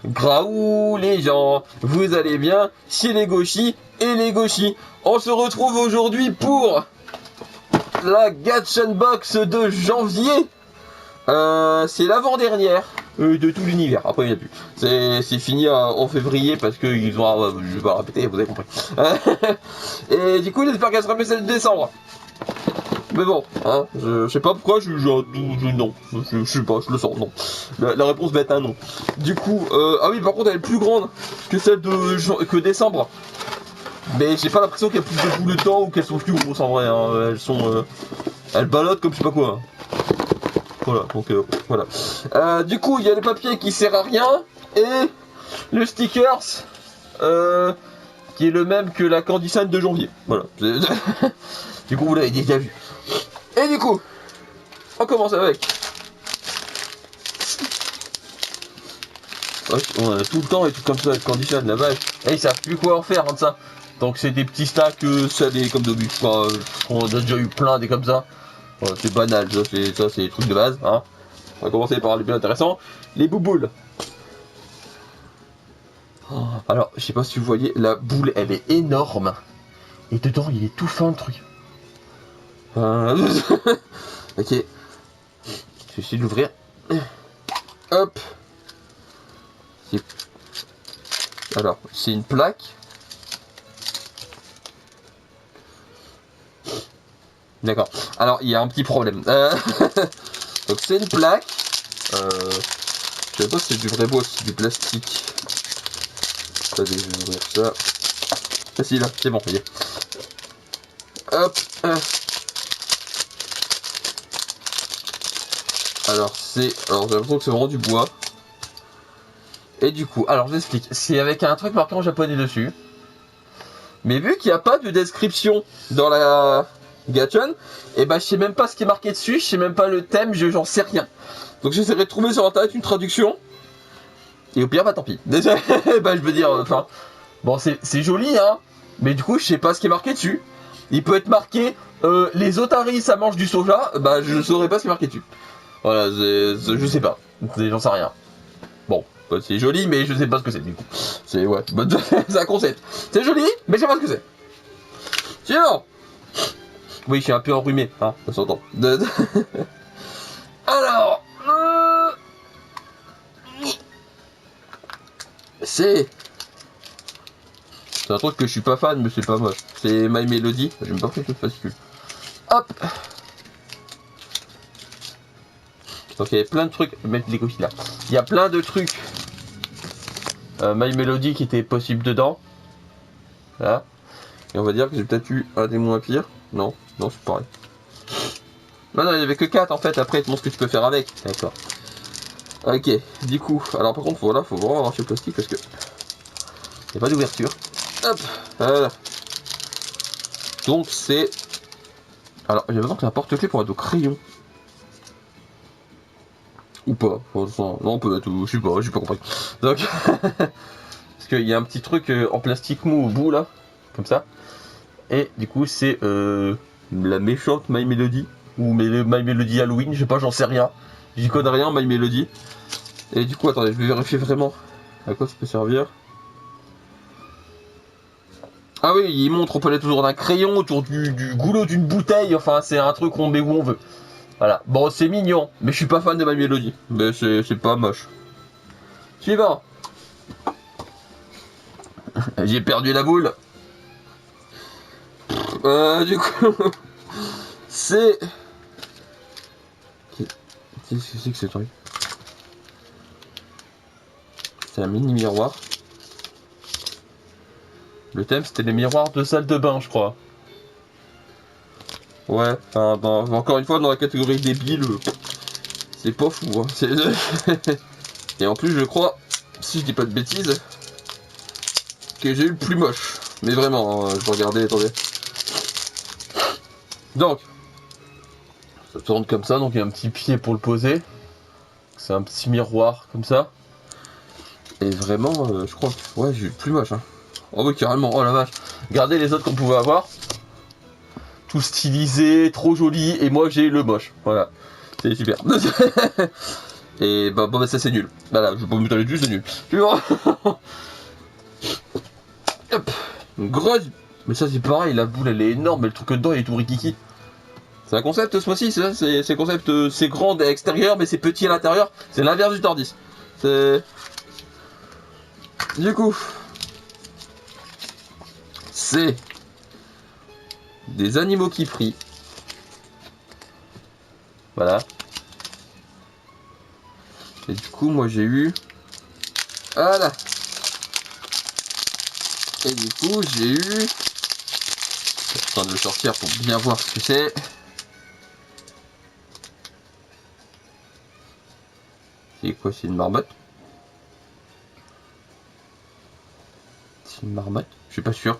Graou les gens, vous allez bien? C'est les gauchis et les gauchis. On se retrouve aujourd'hui pour la Gatchen Box de janvier. C'est l'avant-dernière de tout l'univers. Après, il n'y a plus. C'est fini en février parce qu'ils ont... je vais pas répéter, vous avez compris. Et du coup, j'espère qu'elle sera mieux celle de décembre. Mais bon, hein, je sais pas pourquoi, non, je sais pas, je le sens, non. La réponse va être un non. Du coup, ah oui, par contre, elle est plus grande que celle que décembre. Mais j'ai pas l'impression qu'elles poussent de tout le temps ou qu'elles sont plus grosses en vrai. Hein. Elles ballottent comme je sais pas quoi. Voilà, donc voilà. Du coup, il y a le papier qui sert à rien et le stickers qui est le même que la Candy Sign de janvier. Voilà. Du coup, vous l'avez déjà vu. Et du coup, on commence avec. On a tout le temps et tout comme ça, avec Candy Sign, la vache. Et ils savent plus quoi en faire, hein, de ça. Donc c'est des petits stacks salés comme d'habitude. On a déjà eu plein des comme ça. Voilà, c'est banal, ça c'est les trucs de base. Hein. On va commencer par les plus intéressants. Les bouboules. Oh, alors, je sais pas si vous voyez, la boule elle est énorme. Et dedans il est tout fin le truc. Ok. Je vais essayer de l'ouvrir. Hop. Alors, c'est une plaque. D'accord. Alors, il y a un petit problème. Donc, c'est une plaque. Je sais pas si c'est du vrai bois ou si c'est du plastique. Attendez, je vais ouvrir ça. Ah si, là, c'est bon, voyez. Hop. Alors, j'ai l'impression que c'est vraiment du bois. Et du coup, alors j'explique. C'est avec un truc marqué en japonais dessus. Mais vu qu'il n'y a pas de description dans la Gatchen, et bah je sais même pas ce qui est marqué dessus, je sais même pas le thème, j'en sais rien. Donc j'essaierai de trouver sur internet une traduction. Et au pire, bah tant pis. Bah je veux dire, enfin... Bon, c'est joli, hein. Mais du coup, je sais pas ce qui est marqué dessus. Il peut être marqué les otaries, ça mange du soja. Bah je saurais pas ce qui est marqué dessus. Voilà, je sais pas. J'en sais rien. Bon, c'est joli, mais je sais pas ce que c'est du coup. C'est ouais, c'est un concept. C'est joli, mais je sais pas ce que c'est. Suivant. Oui, je suis un peu enrhumé, hein, ça s'entend. Alors, c'est un truc que je suis pas fan, mais c'est pas moche. C'est My Melody. J'aime pas pris toute fascicule. Hop. Donc il y a plein de trucs. Mettre les coquilles là. Il y a plein de trucs. My Melody qui était possible dedans. Là. Et on va dire que j'ai peut-être eu un des moins pires. Non, c'est pareil. Non, il n'y avait que 4 en fait. Après, il te montre ce que tu peux faire avec. D'accord. Ok, du coup, alors par contre, voilà, faut vraiment arracher le plastique parce que il n'y a pas d'ouverture. Hop, voilà. Donc c'est. Alors, j'ai besoin que un porte-clés pour être au crayon. Ou pas. Enfin, non, on peut être. Je sais pas, j'ai pas compris. Donc. Parce qu'il y a un petit truc en plastique mou au bout là. Comme ça. Et du coup, c'est la méchante My Melody. Ou My Melody Halloween, je sais pas, j'en sais rien. J'y connais rien, My Melody. Et du coup, attendez, je vais vérifier vraiment à quoi ça peut servir. Ah oui, il montre, on peut aller autour d'un crayon, autour du goulot d'une bouteille, enfin c'est un truc qu'on met où on veut. Voilà, bon c'est mignon, mais je suis pas fan de My Melody. Mais c'est pas moche. Suivant. J'ai perdu la boule. Du coup, c'est... Qu'est-ce que c'est que ce truc? C'est un mini miroir. Le thème c'était les miroirs de salle de bain, je crois. Ouais, enfin, bon, encore une fois, dans la catégorie débile, c'est pas fou. Hein. Et en plus, je crois, si je dis pas de bêtises, que j'ai eu le plus moche. Mais vraiment, hein, je vais regarder, attendez. Donc, ça tourne comme ça, donc il y a un petit pied pour le poser. C'est un petit miroir comme ça. Et vraiment, je crois que ouais, j'ai eu le plus moche. Hein. Oh oui, carrément, oh la vache. Regardez les autres qu'on pouvait avoir. Tout stylisé, trop joli, et moi j'ai le moche. Voilà, c'est super. Et bah, bon, bah ça c'est nul. Voilà, je vais pas m'étaler dessus, c'est nul. Suivant. Hop. Une grosse. Mais ça c'est pareil, la boule elle est énorme, mais le truc dedans il est tout rikiki. C'est un concept ce mois-ci, c'est ça, c'est concept, c'est grand à l'extérieur mais c'est petit à l'intérieur. C'est l'inverse du Tordis. C'est... Du coup... C'est... Des animaux qui prient. Voilà. Et du coup moi j'ai eu... Voilà. Et du coup j'ai eu... Je suis en train de le sortir pour bien voir ce que c'est. C'est quoi? C'est une marmotte? C'est une marmotte? Je suis pas sûr.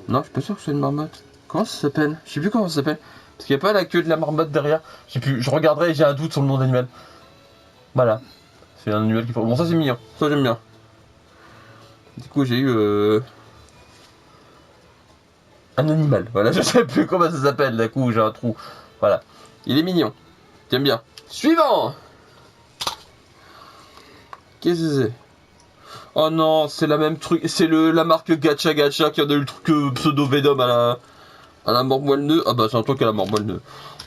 Non, je suis pas sûr que c'est une marmotte. Comment ça s'appelle? Je sais plus comment ça s'appelle. Parce qu'il n'y a pas la queue de la marmotte derrière. Je sais plus, je regarderai et j'ai un doute sur le nom d'animal. Voilà. C'est un animal qui... Bon, ça c'est mignon. Ça j'aime bien. Du coup, j'ai eu... un animal. Voilà, je sais plus comment ça s'appelle. D'un coup, j'ai un trou. Voilà. Il est mignon. J'aime bien. Suivant! Qu'est-ce que c'est? Oh non, c'est la même truc. C'est la marque Gacha Gacha qui a le truc pseudo Venom à la mort moelle nœud. Ah bah c'est un truc à la mort moelle nœud.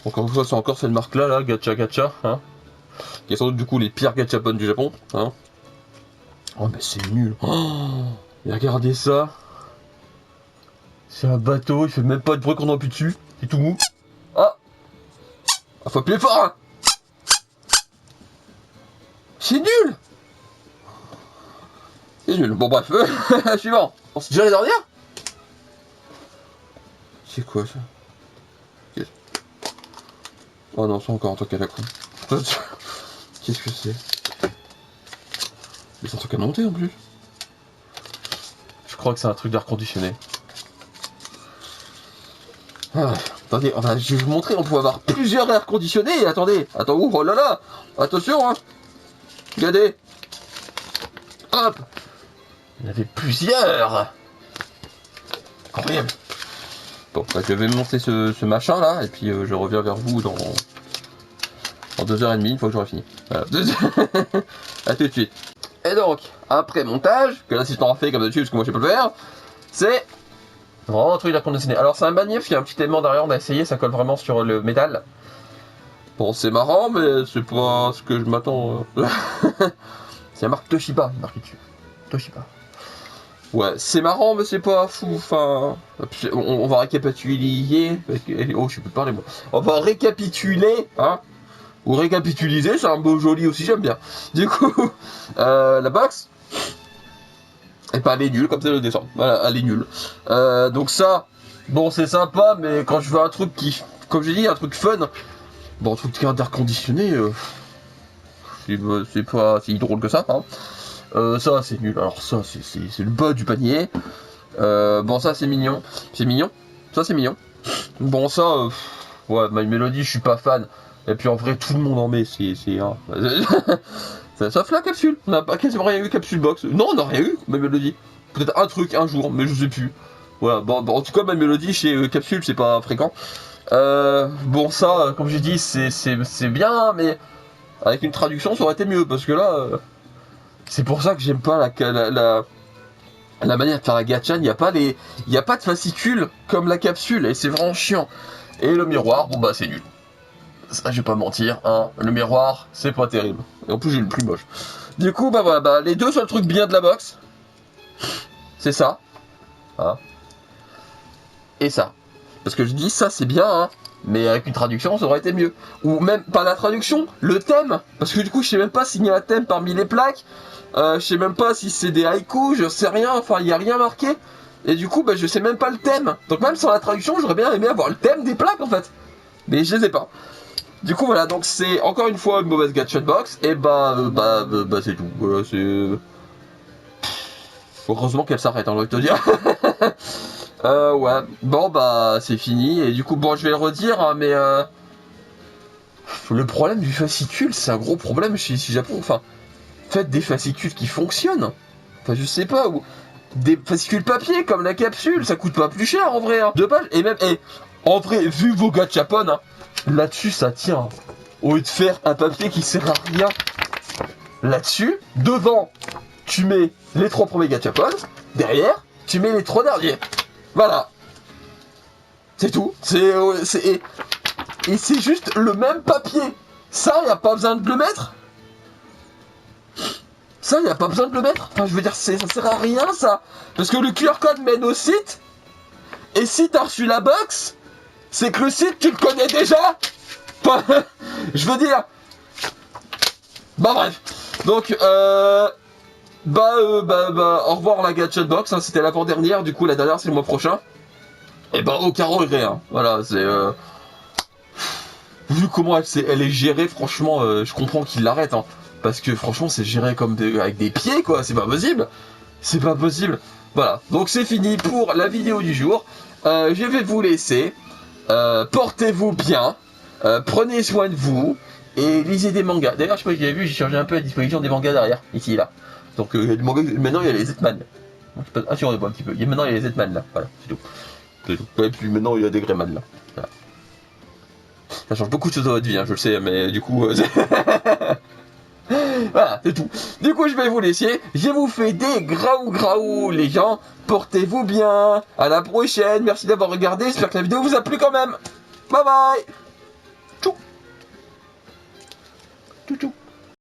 Encore une fois, c'est encore cette marque là, Gacha Gacha, hein. Qui est sans doute du coup les pires gachapon du Japon, hein. Oh mais c'est nul. Oh, et regardez ça. C'est un bateau, il fait même pas de bruit qu'on appuie dessus. C'est tout mou. Ah, ah faut appuyer fort, hein. C'est nul. C'est nul. Bon bref, suivant. On s'est déjà les dernières. C'est quoi ça? Oh non, c'est encore un truc à la con. Qu'est-ce que c'est? Mais c'est un truc à monter en plus. Je crois que c'est un truc d'air conditionné. Ah, attendez, je vais vous montrer, on peut avoir plusieurs airs conditionnés. Attendez, attends, oh là là. Attention, hein. Regardez. Hop. Il y en avait plusieurs. Incroyable. Bon, bah, je vais monter ce machin là, et puis je reviens vers vous dans 2h30, une fois que j'aurai fini. Voilà. A tout de suite. Et donc, après montage, que l'assistant a fait comme d'habitude, parce que moi je sais pas le faire, c'est vraiment un truc d'air conditionné. Alors c'est un manif, il y a un petit élément derrière, on a essayé, ça colle vraiment sur le métal. Bon, c'est marrant, mais c'est pas ce que je m'attends. C'est la marque Toshiba, il est marqué dessus. Toshiba. Ouais, c'est marrant, mais c'est pas fou. Enfin, on va récapituler. Oh, je peux parler moi. On va récapituler, hein. Ou récapituliser, c'est un beau joli aussi, j'aime bien. Du coup, la box. Et pas elle est nulle, comme ça le dessin. Voilà, elle est nulle. Donc ça, bon, c'est sympa, mais quand je veux un truc qui, comme j'ai dit, un truc fun. Bon, un truc d'air conditionné, c'est pas si drôle que ça, hein. Ça c'est nul, alors ça c'est le bas du panier. Bon ça c'est mignon, ça c'est mignon. Bon ça, ouais, My Melody je suis pas fan. Et puis en vrai tout le monde en met, c'est hein. Sauf la capsule, on n'a pas quasiment rien eu capsule box. Non on n'a rien eu, My Melody. Peut-être un truc un jour, mais je sais plus. Voilà, bon en tout cas My Melody chez capsule c'est pas fréquent. Bon ça, comme j'ai dit, c'est bien, mais avec une traduction ça aurait été mieux, parce que là... C'est pour ça que j'aime pas la manière de faire la gacha. Il n'y a pas de fascicules comme la capsule et c'est vraiment chiant. Et le miroir, bon bah c'est nul. Ça je vais pas mentir, hein. Le miroir, c'est pas terrible. Et en plus j'ai le plus moche. Du coup bah voilà, bah, les deux seuls trucs bien de la box, c'est ça, hein. Et ça. Parce que je dis ça c'est bien, hein. Mais avec une traduction ça aurait été mieux. Ou même pas la traduction, le thème. Parce que du coup je sais même pas s'il y a un thème parmi les plaques. Je sais même pas si c'est des haïkus, je sais rien, enfin il y a rien marqué. Et du coup bah je sais même pas le thème. Donc même sans la traduction j'aurais bien aimé avoir le thème des plaques en fait. Mais je les ai pas. Du coup voilà, donc c'est encore une fois une mauvaise gacha box. Et bah c'est tout. Voilà, c'est... Heureusement qu'elle s'arrête, hein, j'ai envie de te dire. Ouais, bon bah c'est fini. Et du coup bon je vais le redire, hein, mais le problème du fascicule c'est un gros problème chez Japon. Enfin, faites des fascicules qui fonctionnent. Enfin je sais pas, ou des fascicules papier comme la capsule, ça coûte pas plus cher en vrai, hein. 2 pages, et même, en vrai vu vos gachapon, hein, là-dessus ça tient. au lieu de faire un papier qui sert à rien là-dessus. Devant, tu mets les 3 premiers gachapon. Derrière, tu mets les 3 derniers. Voilà. C'est tout. Et c'est juste le même papier. Ça, y a pas besoin de le mettre. Ça, y a pas besoin de le mettre. Enfin, je veux dire, ça sert à rien, ça. Parce que le QR code mène au site. Et si t'as reçu la box, c'est que le site, tu le connais déjà. Enfin, je veux dire. Bah bref. Donc, au revoir la Gadget Box. Hein, c'était l'avant-dernière. Du coup, la dernière, c'est le mois prochain. Et bah, aucun regret. Hein. Voilà, c'est... Vu comment elle est gérée, franchement, je comprends qu'il l'arrête. Hein. Parce que franchement, c'est géré comme avec des pieds, quoi. C'est pas possible. C'est pas possible. Voilà. Donc c'est fini pour la vidéo du jour. Je vais vous laisser. Portez-vous bien. Prenez soin de vous. Et lisez des mangas. D'ailleurs, je sais pas si vous avez vu, j'ai changé un peu la disposition des mangas derrière. Ici, là. Donc maintenant, il y a les Z-Man. Ah, si, on voit un petit peu. Maintenant, il y a les Z-Man, là. Voilà, c'est tout. C'est tout. Et puis maintenant, il y a des Greyman, là. Voilà. Ça change beaucoup de choses dans votre vie, hein, je le sais, mais du coup... Voilà, c'est tout. Du coup, je vais vous laisser. Je vous fais des graou les gens. Portez-vous bien. À la prochaine. Merci d'avoir regardé. J'espère que la vidéo vous a plu quand même. Bye bye. Tchou. Tchou tchou.